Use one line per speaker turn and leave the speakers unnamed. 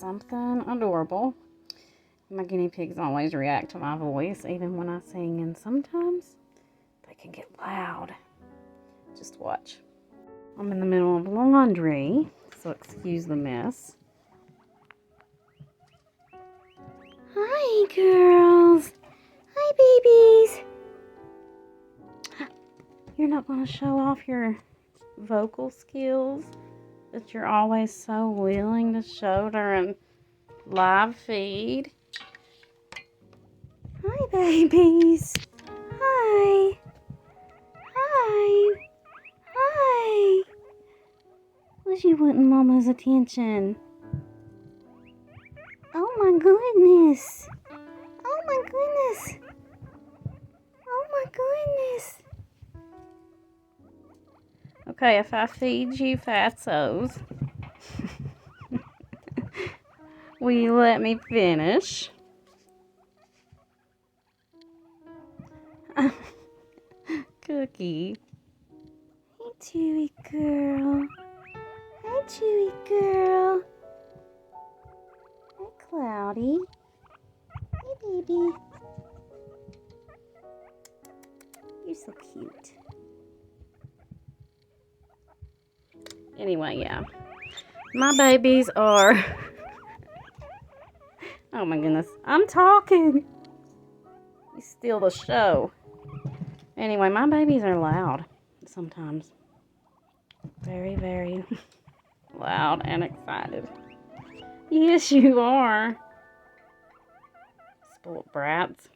something adorable. My guinea pigs always react to my voice, even when I sing, and sometimes they can get loud. Just watch. I'm in the middle of laundry, so excuse the mess. Hi, girls. Hi, babies. You're not going to show off your vocal skills that you're always so willing to show during live feed? Hi, babies. Hi. Hi. Hi. Wish you wanted Mama's attention. Oh my goodness. Oh my goodness. Oh my goodness. Okay, if I feed you fatsos, will you let me finish? Cookie. Hey, Chewy girl. Hi, Chewy girl. Hi, Cloudy. Hey, baby. You're so cute. Anyway, yeah. My babies are... Oh my goodness. I'm talking. You steal the show. Anyway, my babies are loud sometimes. Very, very loud and excited. Yes, you are. Spoiled brats.